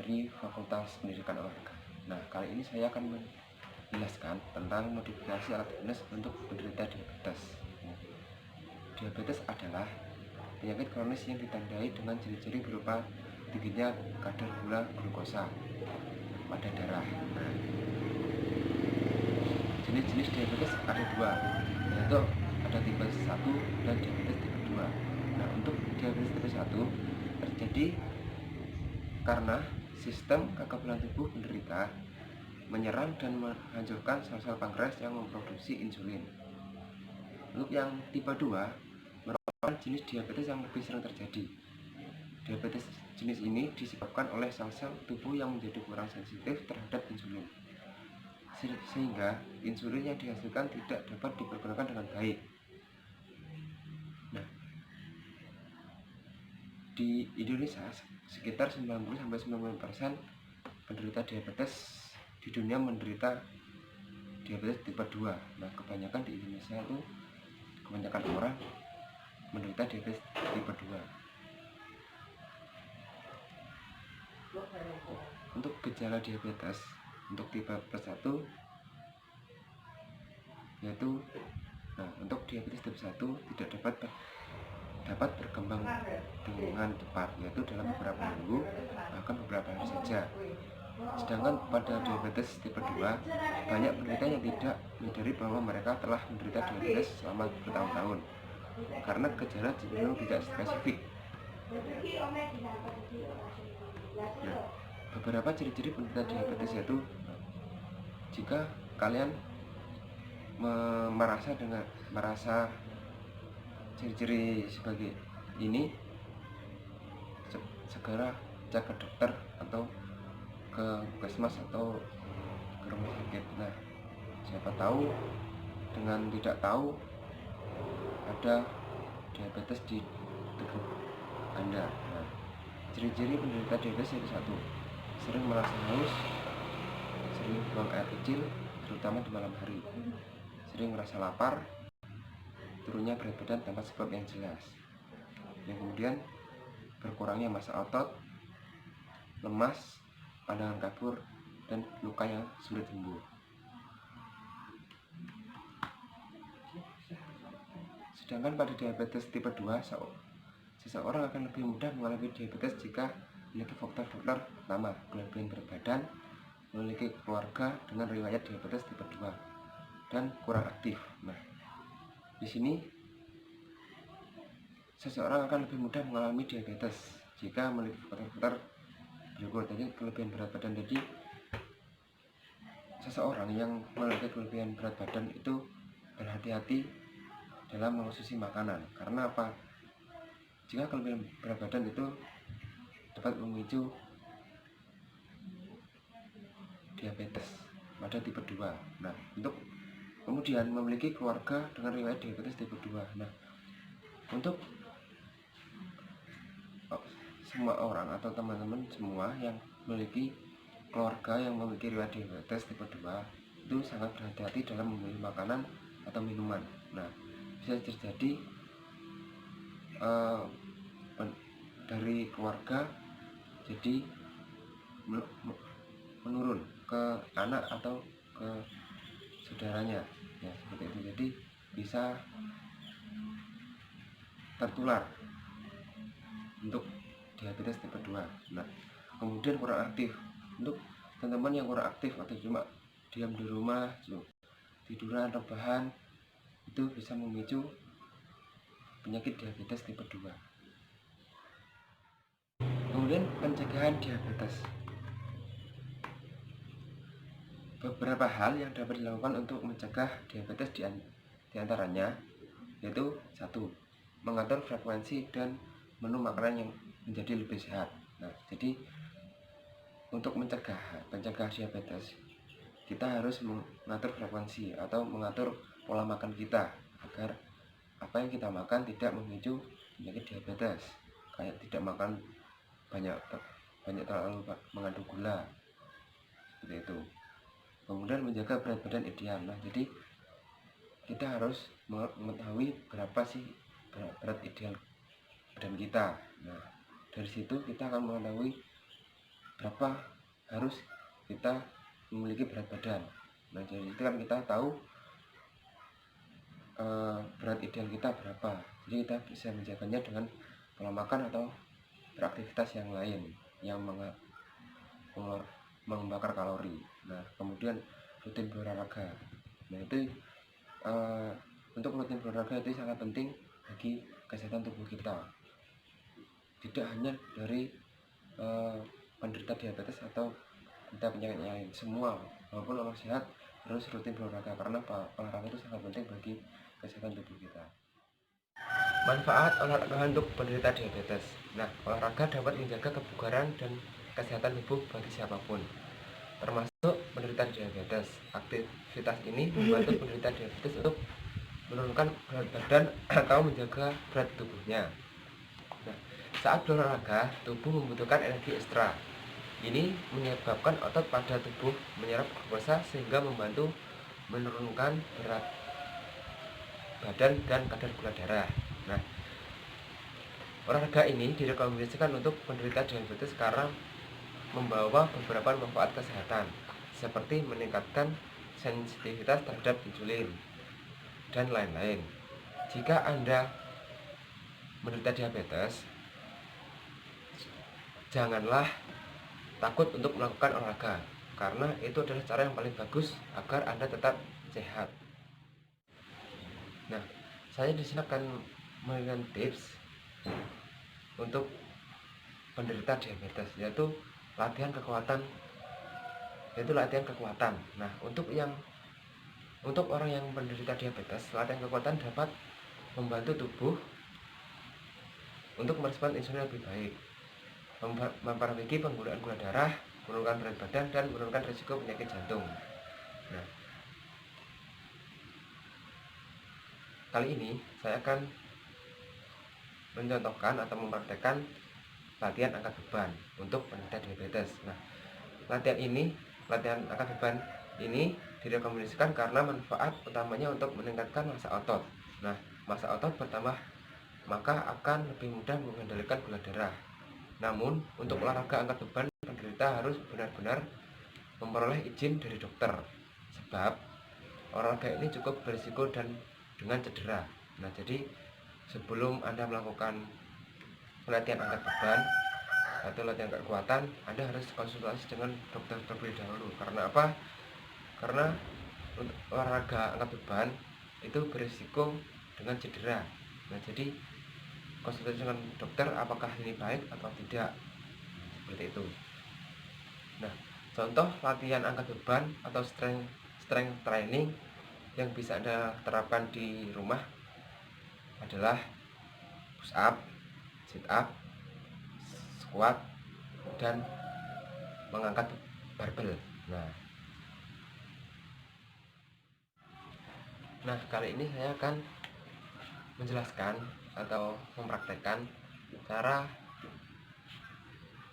dari Fakultas Pendidikan Olahraga. Nah, kali ini saya akan menjelaskan tentang modifikasi alat fitness untuk penderita diabetes. Diabetes adalah penyakit kronis yang ditandai dengan ciri-ciri berupa tingginya kadar gula glukosa pada darah. Nah, jenis-jenis diabetes ada dua, yaitu ada tipe 1 dan diabetes tipe 2. Nah, untuk diabetes tipe 1 terjadi karena sistem kekebalan tubuh penderita menyerang dan menghancurkan sel-sel pankreas yang memproduksi insulin. Untuk yang tipe 2 merupakan jenis diabetes yang lebih sering terjadi. Diabetes jenis ini disebabkan oleh sel-sel tubuh yang menjadi kurang sensitif terhadap insulin, sehingga insulin yang dihasilkan tidak dapat dipergunakan dengan baik. Nah, di Indonesia sekitar 90-90% penderita diabetes di dunia menderita diabetes tipe 2. Nah, kebanyakan di Indonesia itu kebanyakan orang menderita diabetes tipe 2. Untuk gejala diabetes untuk tipe 1 yaitu untuk diabetes tipe 1 tidak dapat berkembang dengan cepat, yaitu dalam beberapa minggu bahkan beberapa hari saja. Sedangkan pada diabetes tipe 2 banyak penderita yang tidak menyadari bahwa mereka telah menderita diabetes selama bertahun-tahun karena gejala cenderung tidak spesifik. Nah, beberapa ciri-ciri penderita diabetes yaitu jika kalian merasa ciri-ciri sebagai ini, segera cek ke dokter atau ke puskesmas atau ke rumah sakit. Nah, siapa tahu dengan tidak tahu ada diabetes di tubuh Anda. Nah, ciri-ciri penderita diabetes yaitu 1. Sering merasa haus, sering buang air kecil terutama di malam hari, sering merasa lapar, turunnya berat badan tanpa sebab yang jelas. Yang kemudian berkurangnya massa otot, lemas, pandangan kabur, dan luka yang sulit sembuh. Sedangkan pada diabetes tipe 2, seseorang akan lebih mudah mengalami diabetes jika memiliki faktor-faktor pertama, kelebihan berat badan, memiliki keluarga dengan riwayat diabetes tipe 2, dan kurang aktif. Nah, di sini seseorang akan lebih mudah mengalami diabetes jika memiliki faktor-faktor berikut. Jadi kelebihan berat badan, jadi seseorang yang memiliki kelebihan berat badan itu berhati-hati dalam mengonsumsi makanan. Karena apa? Jika kelebihan berat badan itu dapat memicu diabetes pada tipe 2. Nah, untuk kemudian memiliki keluarga dengan riwayat diabetes tipe 2. Nah, untuk semua orang atau teman-teman semua yang memiliki keluarga yang memiliki riwayat diabetes tipe 2 itu sangat berhati-hati dalam memilih makanan atau minuman. Nah, bisa terjadi dari keluarga jadi menurun ke anak atau ke saudaranya, ya seperti itu. Jadi bisa tertular untuk diabetes tipe 2. Nah, kemudian kurang aktif. Untuk teman-teman yang kurang aktif atau cuma diam di rumah, tiduran, rebahan, itu bisa memicu penyakit diabetes tipe 2. Kemudian pencegahan diabetes. Beberapa hal yang dapat dilakukan untuk mencegah diabetes diantaranya yaitu 1. Mengatur frekuensi dan menu makanan yang menjadi lebih sehat. Nah, jadi untuk mencegah diabetes, kita harus mengatur frekuensi atau mengatur pola makan kita agar apa yang kita makan tidak memicu penyakit diabetes, kayak tidak makan banyak terlalu mengandung gula, seperti itu. Kemudian menjaga berat badan ideal. Nah, jadi kita harus mengetahui berapa sih berat ideal badan kita. Nah, dari situ kita akan mengetahui berapa harus kita memiliki berat badan. Nah, jadi itu kan kita tahu berat ideal kita berapa, jadi kita bisa menjaganya dengan pola makan atau beraktivitas yang lain yang membakar kalori. Nah, kemudian rutin berolahraga. Nah, itu untuk rutin berolahraga itu sangat penting bagi kesehatan tubuh kita, tidak hanya dari penderita diabetes atau penderita penyakit lain. Semua, walaupun orang sehat, harus rutin berolahraga, karena olahraga itu sangat penting bagi kesehatan tubuh kita. Manfaat olahraga untuk penderita diabetes. Nah, olahraga dapat menjaga kebugaran dan kesehatan tubuh bagi siapapun, termasuk penderita diabetes. Aktivitas ini membantu penderita diabetes untuk menurunkan berat badan atau menjaga berat tubuhnya. Nah, saat berolahraga, tubuh membutuhkan energi ekstra. Ini menyebabkan otot pada tubuh menyerap glukosa sehingga membantu menurunkan berat badan dan kadar gula darah. Nah, olahraga ini direkomendasikan untuk penderita diabetes karena membawa beberapa manfaat kesehatan, seperti meningkatkan sensitivitas terhadap insulin dan lain-lain. Jika Anda menderita diabetes, janganlah takut untuk melakukan olahraga, karena itu adalah cara yang paling bagus agar Anda tetap sehat. Nah, saya di sini akan memberikan tips untuk penderita diabetes, yaitu latihan kekuatan. Nah, untuk orang yang menderita diabetes, latihan kekuatan dapat membantu tubuh untuk merespon insulin lebih baik, memperbaiki penggunaan gula darah, menurunkan berat badan, dan menurunkan risiko penyakit jantung. Nah, kali ini saya akan mencontohkan atau mempraktekkan latihan angkat beban untuk penderita diabetes. Nah, latihan angkat beban ini direkomendasikan karena manfaat utamanya untuk meningkatkan massa otot. Nah, massa otot bertambah maka akan lebih mudah mengendalikan gula darah. Namun, untuk olahraga angkat beban, penderita harus benar-benar memperoleh izin dari dokter, sebab olahraga ini cukup berisiko dan dengan cedera. Nah, jadi sebelum Anda melakukan latihan angkat beban atau latihan kekuatan, Anda harus konsultasi dengan dokter terlebih dahulu. Karena apa? Karena untuk olahraga angkat beban itu berisiko dengan cedera. Nah, jadi konsultasi dengan dokter apakah ini baik atau tidak, seperti itu. Nah, contoh latihan angkat beban atau strength training yang bisa Anda terapkan di rumah adalah push up, sit up, squat, dan mengangkat barbel. Nah, kali ini saya akan menjelaskan atau mempraktekkan cara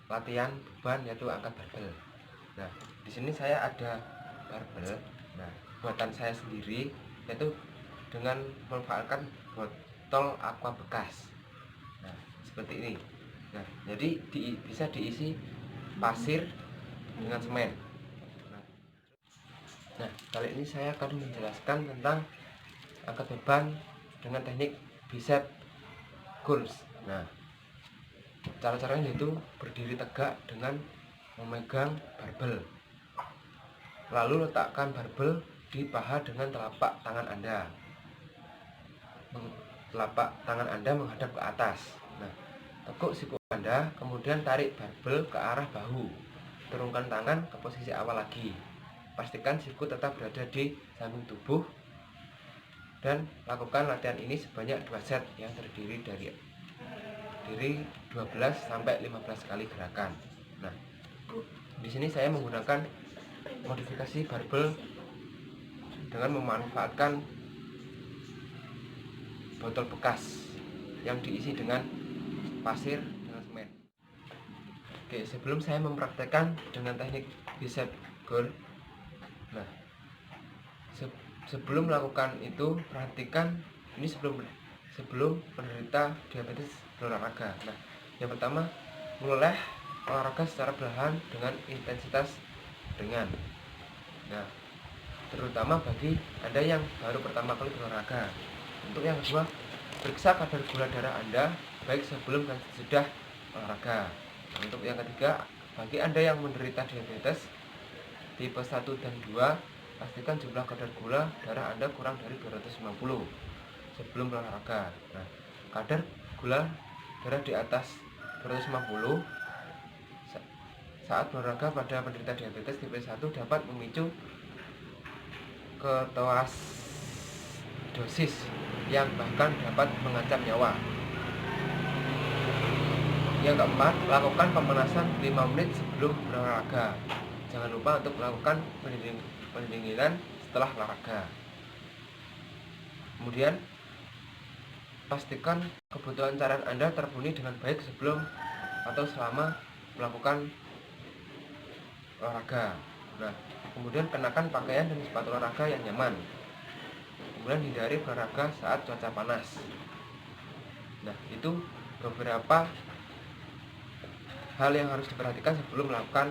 latihan beban, yaitu angkat barbel. Nah, di sini saya ada barbel. Nah, buatan saya sendiri, yaitu dengan memanfaatkan botol aqua bekas. Nah, seperti ini. Nah, jadi bisa diisi pasir dengan semen. Nah, kali ini saya akan menjelaskan tentang angkat beban dengan teknik bicep curls. Nah, cara-caranya yaitu berdiri tegak dengan memegang barbel, lalu letakkan barbel di paha dengan telapak tangan Anda. Telapak tangan Anda menghadap ke atas. Nah, tekuk siku Anda, kemudian tarik barbel ke arah bahu. Turunkan tangan ke posisi awal lagi. Pastikan siku tetap berada di samping tubuh, dan lakukan latihan ini sebanyak 2 set yang terdiri dari 12 sampai 15 kali gerakan. Nah, di sini saya menggunakan modifikasi barbel dengan memanfaatkan botol bekas yang diisi dengan pasir dengan semen. Oke, sebelum saya mempraktekkan dengan teknik bicep curl, nah, sebelum melakukan itu perhatikan ini sebelum penderita diabetes berolahraga. Nah, yang pertama, meleleh olahraga secara perlahan dengan intensitas ringan. Nah, terutama bagi Anda yang baru pertama kali berolahraga. Untuk yang kedua, periksa kadar gula darah Anda baik sebelum dan sesudah olahraga. Nah, untuk yang ketiga, bagi Anda yang menderita diabetes tipe 1 dan 2, pastikan jumlah kadar gula darah Anda kurang dari 250 sebelum berolahraga. Nah, kadar gula darah di atas 250 saat berolahraga pada penderita diabetes tipe 1 dapat memicu ketoasidosis yang bahkan dapat mengancam nyawa. Yang keempat, lakukan pemanasan 5 menit sebelum berolahraga. Jangan lupa untuk melakukan pendinginan setelah olahraga. Kemudian, pastikan kebutuhan cairan Anda terpenuhi dengan baik sebelum atau selama melakukan olahraga. Nah, kemudian kenakan pakaian dan sepatu olahraga yang nyaman. Kemudian hindari berolahraga saat cuaca panas. Nah, itu beberapa hal yang harus diperhatikan sebelum melakukan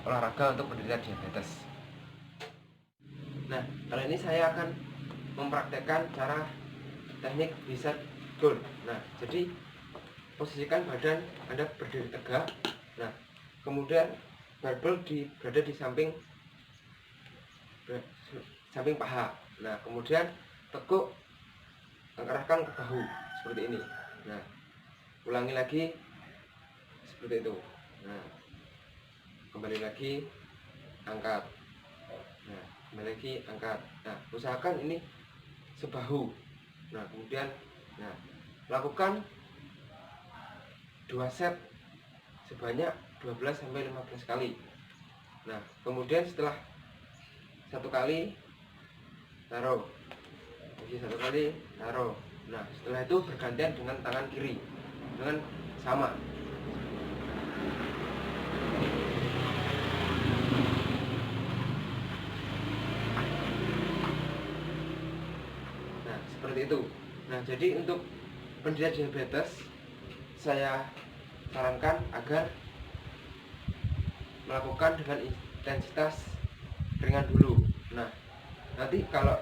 olahraga untuk penderita diabetes. Nah, kali ini saya akan mempraktekkan cara teknik reset goal. Nah, jadi posisikan badan Anda berdiri tegak. Nah, kemudian barbel berada di samping paha. Nah, kemudian tekuk arahkan ke bahu seperti ini. Nah, ulangi lagi seperti itu. Nah, kembali lagi angkat. Nah, kembali lagi angkat. Nah, usahakan ini sebahu. Nah, kemudian lakukan 2 set sebanyak 12-15 kali. Nah, kemudian setelah 1 kali taruh, lagi 1 kali taruh. Nah, setelah itu bergantian dengan tangan kiri dengan sama. Nah, seperti itu. Nah, jadi untuk penderita diabetes saya sarankan agar melakukan dengan intensitas ringan dulu. Nah, nanti kalau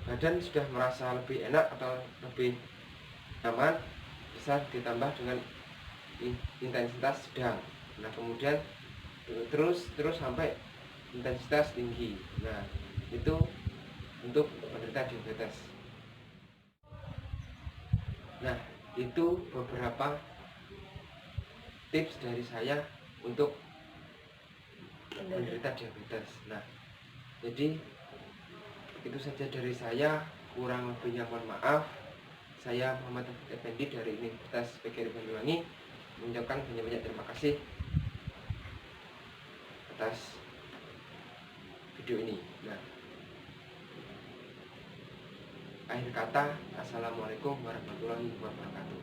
badan sudah merasa lebih enak atau lebih nyaman, bisa ditambah dengan intensitas sedang. Nah, kemudian terus sampai intensitas tinggi. Nah, itu untuk penderita diabetes. Nah, itu beberapa tips dari saya untuk penderita diabetes. Nah, jadi itu saja dari saya, kurang lebihnya mohon maaf. Saya Muhammad Effendi dari Universitas PGRI Banyuwangi mengucapkan banyak-banyak terima kasih atas video ini. Nah, akhir kata, assalamualaikum warahmatullahi wabarakatuh.